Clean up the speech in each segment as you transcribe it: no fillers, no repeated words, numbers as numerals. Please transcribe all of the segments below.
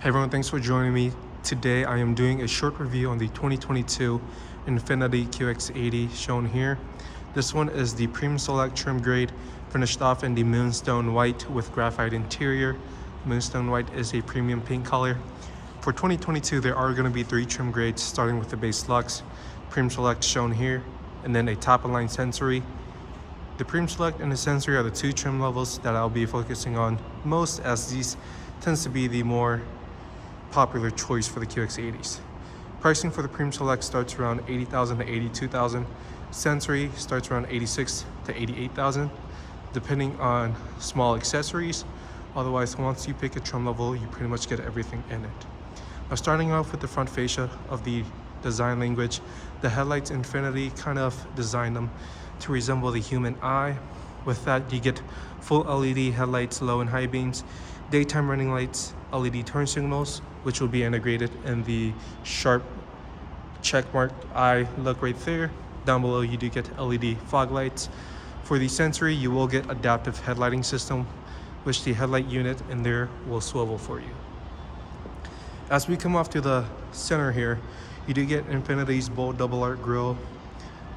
Hey everyone, thanks for joining me. Today I am doing a short review on the 2022 Infiniti QX80 shown here. This one is the Premium Select trim grade, finished off in the Moonstone White with graphite interior. Moonstone White is a premium paint color. For 2022, there are going to be 3 trim grades, starting with the base Luxe, Premium Select shown here, and then a top-of-line Sensory. The Premium Select and the Sensory are the 2 trim levels that I'll be focusing on most, as these tends to be the more popular choice for the QX80s. Pricing for the Premium Select starts around $80,000 to $82,000. Sensory starts around $86,000 to $88,000, depending on small accessories. Otherwise, once you pick a trim level, you pretty much get everything in it. Now, starting off with the front fascia of the design language, the headlights Infiniti kind of designed them to resemble the human eye. With that, you get full LED headlights, low and high beams, daytime running lights, LED turn signals, which will be integrated in the sharp checkmarked eye look right there. Down below, you do get LED fog lights. For the Sensory, you will get adaptive headlighting system, which the headlight unit in there will swivel for you. As we come off to the center here, you do get Infiniti's bold double arc grille.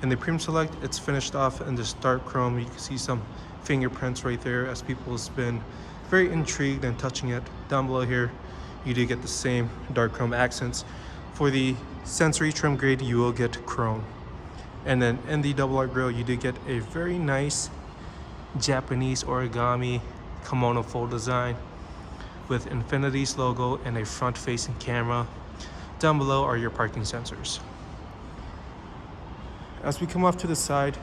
In the Premium Select, it's finished off in this dark chrome. You can see some fingerprints right there, as people have been very intrigued and touching it. Down below here, you do get the same dark chrome accents. For the Sensory trim grade, you will get chrome. And then in the double arc grille, you do get a very nice Japanese origami kimono fold design with Infiniti's logo and a front-facing camera. Down below are your parking sensors. As we come off to the side,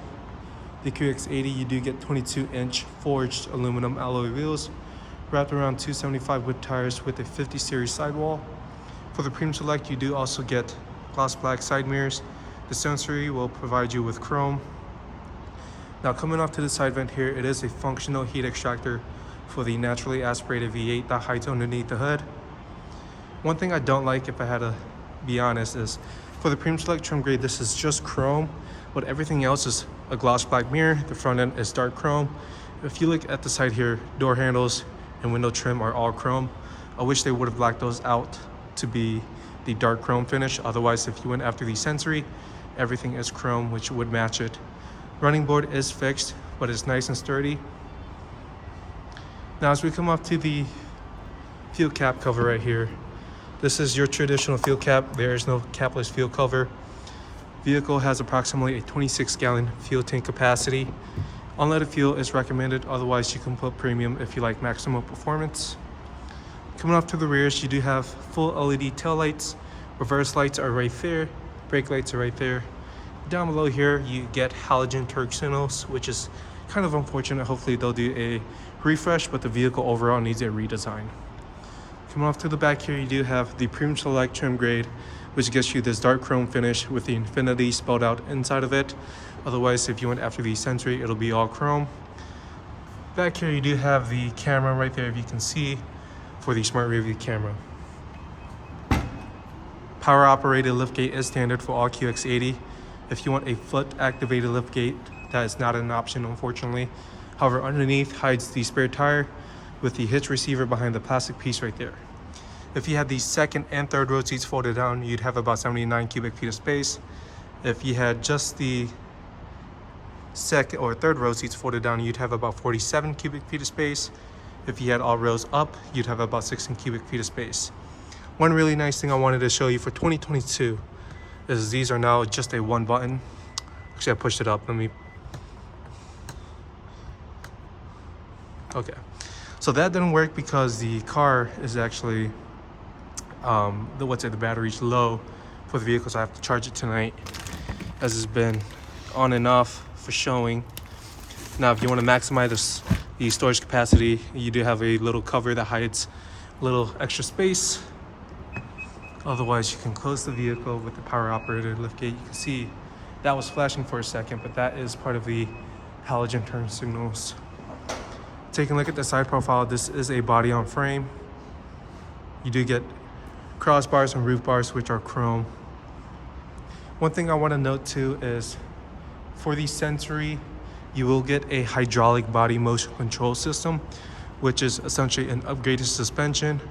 the QX80, you do get 22-inch forged aluminum alloy wheels, wrapped around 275 wood tires with a 50 series sidewall. For the Premium Select, you do also get gloss black side mirrors. The Sensory will provide you with chrome. Now, coming off to the side vent here, it is a functional heat extractor for the naturally aspirated V8 that hides underneath the hood. One thing I don't like, if I had to be honest, is for the Premium Select trim grade, this is just chrome, but everything else is a gloss black mirror. The front end is dark chrome. If you look at the side here, door handles and window trim are all chrome. I wish they would have blacked those out to be the dark chrome finish. Otherwise, if you went after the Sensory, everything is chrome, which would match it. Running board is fixed, but it's nice and sturdy. Now, as we come up to the fuel cap cover right here, this is your traditional fuel cap. There is no capless fuel cover. Vehicle has approximately a 26-gallon fuel tank capacity. Unleaded fuel is recommended, otherwise you can put premium if you like maximum performance. Coming off to the rears, you do have full LED tail lights. Reverse lights are right there. Brake lights are right there. Down below here, you get halogen turn signals, which is kind of unfortunate. Hopefully they'll do a refresh, but the vehicle overall needs a redesign. Coming off to the back here, you do have the Premium Select trim grade, which gets you this dark chrome finish with the Infiniti spelled out inside of it. Otherwise, if you went after the Sensory, it'll be all chrome. Back here, you do have the camera right there, if you can see, for the smart rear view camera. Power operated liftgate is standard for all QX80. If you want a foot activated liftgate, that is not an option, unfortunately. However, underneath hides the spare tire with the hitch receiver behind the plastic piece right there. If you had the second and third row seats folded down, you'd have about 79 cubic feet of space. If you had just the second or third row seats folded down, you'd have about 47 cubic feet of space. If you had all rows up, you'd have about 16 cubic feet of space. One really nice thing I wanted to show you for 2022 is these are now just a one button. Actually, I pushed it up. Okay. So that didn't work because the car is actually, the battery's low for the vehicle, so I have to charge it tonight, as it's been on and off for showing. Now, if you want to maximize the storage capacity, you do have a little cover that hides a little extra space. Otherwise, you can close the vehicle with the power operated liftgate. You can see that was flashing for a second, but that is part of the halogen turn signals. Taking a look at the side profile, this is a body on frame. You do get crossbars and roof bars, which are chrome. One thing I want to note too is for the Sensory, you will get a hydraulic body motion control system, which is essentially an upgraded suspension,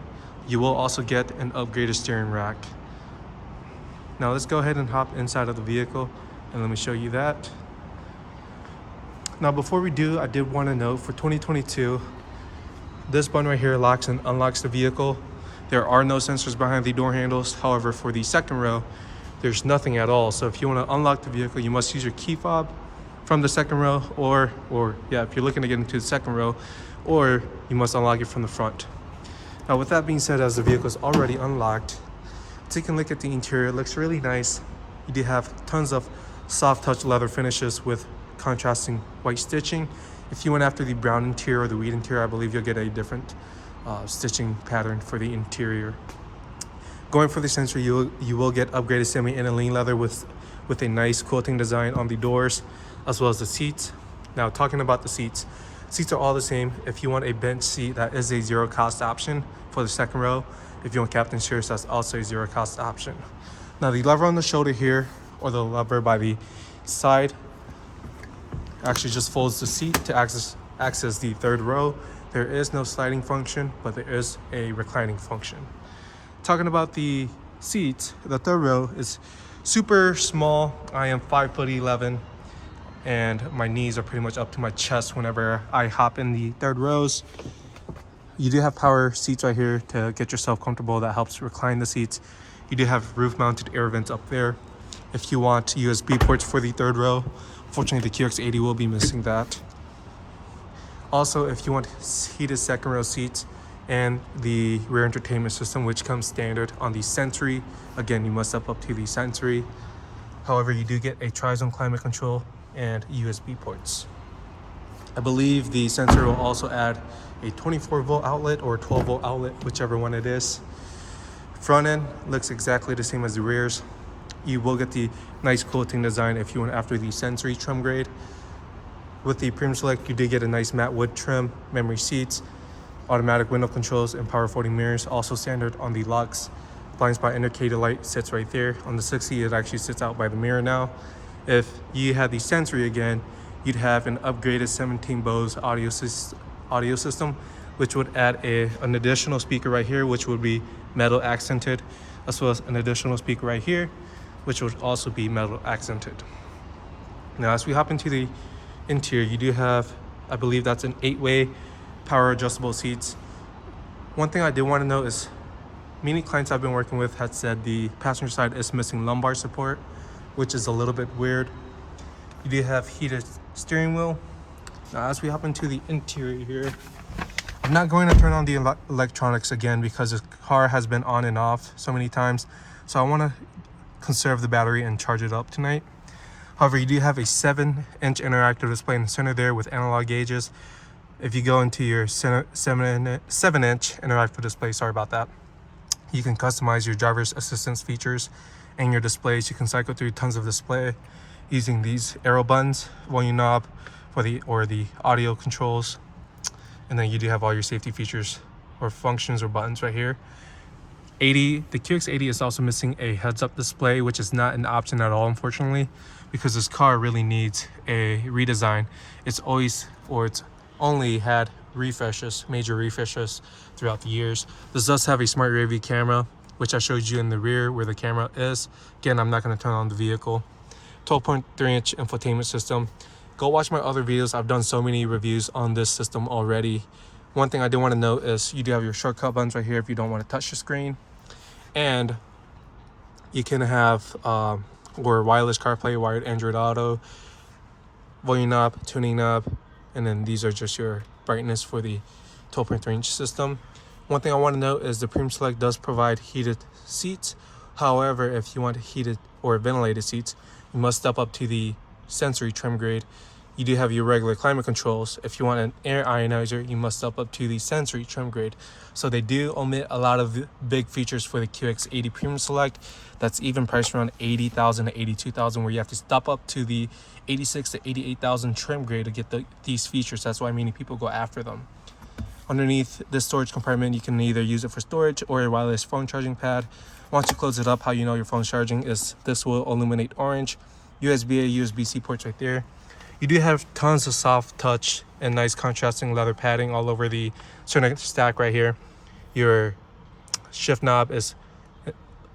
You will also get an upgraded steering rack. Now let's go ahead and hop inside of the vehicle and let me show you that. Now before we do, I did want to note for 2022, this button right here locks and unlocks the vehicle. There are no sensors behind the door handles. However, for the second row, there's nothing at all. So if you want to unlock the vehicle, you must use your key fob from the second row, or if you're looking to get into the second row, or you must unlock it from the front. Now with that being said, as the vehicle is already unlocked, taking a look at the interior, it looks really nice. You do have tons of soft touch leather finishes with contrasting white stitching. If you went after the brown interior or the wheat interior, I believe you'll get a different stitching pattern for the interior. Going for the sensor, you will get upgraded semi-aniline leather with a nice quilting design on the doors, as well as the seats. Now talking about the seats are all the same. If you want a bench seat, that is a zero cost option for the second row. If you want captain chairs, that's also a zero cost option. Now the lever on the shoulder here, or the lever by the side, actually just folds the seat to access the third row. There is no sliding function, but there is a reclining function. Talking about the seats, the third row is super small. I am 5'11", and my knees are pretty much up to my chest whenever I hop in the third rows. You do have power seats right here to get yourself comfortable. That helps recline the seats. You do have roof-mounted air vents up there. If you want USB ports for the third row, unfortunately the QX80 will be missing that. Also, if you want heated second row seats and the rear entertainment system, which comes standard on the Sensory, again, you must step up to the Sensory. However, you do get a tri-zone climate control and USB ports. I believe the Sensory will also add a 24-volt outlet or 12-volt outlet, whichever one it is. Front end looks exactly the same as the rears. You will get the nice quilting design if you went after the Sensory trim grade. With the Premium Select, you did get a nice matte wood trim, memory seats, automatic window controls, and power folding mirrors, also standard on the Luxe. Blind spot indicator light sits right there. On the 60, it actually sits out by the mirror now. If you had the Sensory again, you'd have an upgraded 17 Bose audio system, which would add an additional speaker right here, which would be metal accented, as well as an additional speaker right here, which would also be metal accented. Now, as we hop into the interior, you do have, I believe that's an 8-way power adjustable seats. One thing I did want to note is many clients I've been working with had said the passenger side is missing lumbar support, which is a little bit weird. You do have heated steering wheel. Now, as we hop into the interior here, I'm not going to turn on the electronics again because the car has been on and off so many times. So I want to conserve the battery and charge it up tonight. However, you do have a 7-inch interactive display in the center there with analog gauges. If you go into your 7-inch interactive display, sorry about that, you can customize your driver's assistance features and your displays. You can cycle through tons of display using these arrow buttons, volume knob for the audio controls, and then you do have all your safety features or functions or buttons right here. The QX80 is also missing a heads-up display, which is not an option at all, unfortunately, because this car really needs a redesign. It's only had major refreshes throughout the years. This does have a smart rear view camera, which I showed you in the rear where the camera is. Again, I'm not going to turn on the vehicle. 12.3-inch infotainment system. Go watch my other videos. I've done so many reviews on this system already. One thing I do want to note is you do have your shortcut buttons right here if you don't want to touch the screen. And you can have wireless CarPlay, wired Android Auto, volume knob, tuning knob, and then these are just your brightness for the 12.3-inch system. One thing I want to note is the Premium Select does provide heated seats. However, if you want heated or ventilated seats, you must step up to the Sensory trim grade. You do have your regular climate controls. If you want an air ionizer, you must step up to the Sensory trim grade. So they do omit a lot of big features for the QX80 Premium Select. That's even priced around $80,000 to $82,000, where you have to step up to the $86,000 to $88,000 trim grade to get these features. That's why many people go after them. Underneath this storage compartment, you can either use it for storage or a wireless phone charging pad. Once you close it up, how you know your phone's charging is this will illuminate orange. USB-A, USB-C ports right there. You do have tons of soft touch and nice contrasting leather padding all over the center stack right here. Your shift knob is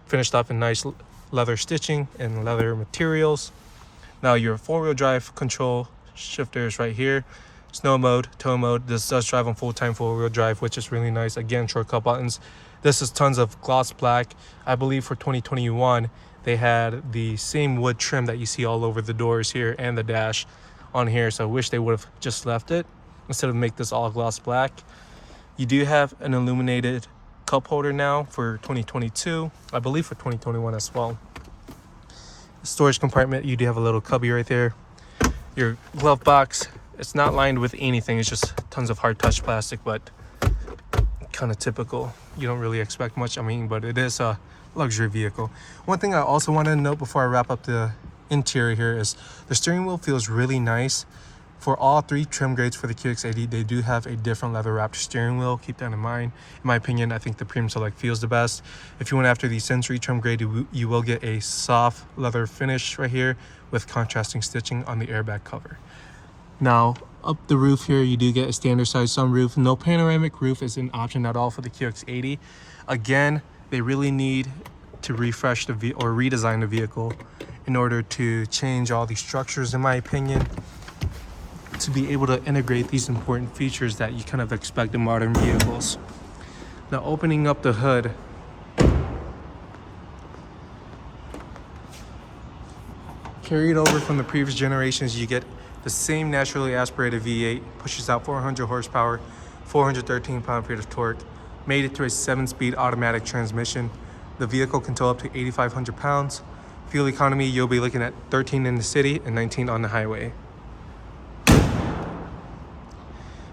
finished off in nice leather stitching and leather materials. Now your 4-wheel drive control shifter is right here. Snow mode, tow mode. This does drive on full-time 4-wheel drive, which is really nice. Again, shortcut buttons. This is tons of gloss black. I believe for 2021 they had the same wood trim that you see all over the doors here and the dash on here, so I wish they would have just left it instead of make this all gloss black. You do have an illuminated cup holder now for 2022, I believe for 2021 as well. Storage compartment, you do have a little cubby right there. Your glove box, it's not lined with anything, it's just tons of hard touch plastic, but kind of typical. You don't really expect much, but it is a luxury vehicle. One thing I also want to note before I wrap up the interior here is the steering wheel feels really nice. For all 3 trim grades for the QX80, they do have a different leather wrapped steering wheel. Keep that in mind. In my opinion, I think the Premium Select feels the best. If you went after the Sensory trim grade, you will get a soft leather finish right here with contrasting stitching on the airbag cover. Now, up the roof here, you do get a standard size sunroof. No panoramic roof is an option at all for the QX80. Again, they really need to refresh or redesign the vehicle in order to change all these structures, in my opinion, to be able to integrate these important features that you kind of expect in modern vehicles. Now, opening up the hood, carried over from the previous generations, you get the same naturally aspirated V8, pushes out 400 horsepower, 413 pound-feet of torque, made it to a 7-speed automatic transmission. The vehicle can tow up to 8,500 pounds. Fuel economy, you'll be looking at 13 in the city and 19 on the highway.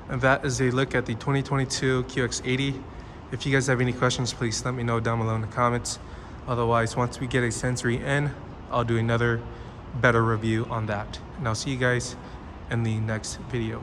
And that is a look at the 2022 QX80. If you guys have any questions, please let me know down below in the comments. Otherwise, once we get a Sensory in, I'll do another better review on that. And I'll see you guys in the next video.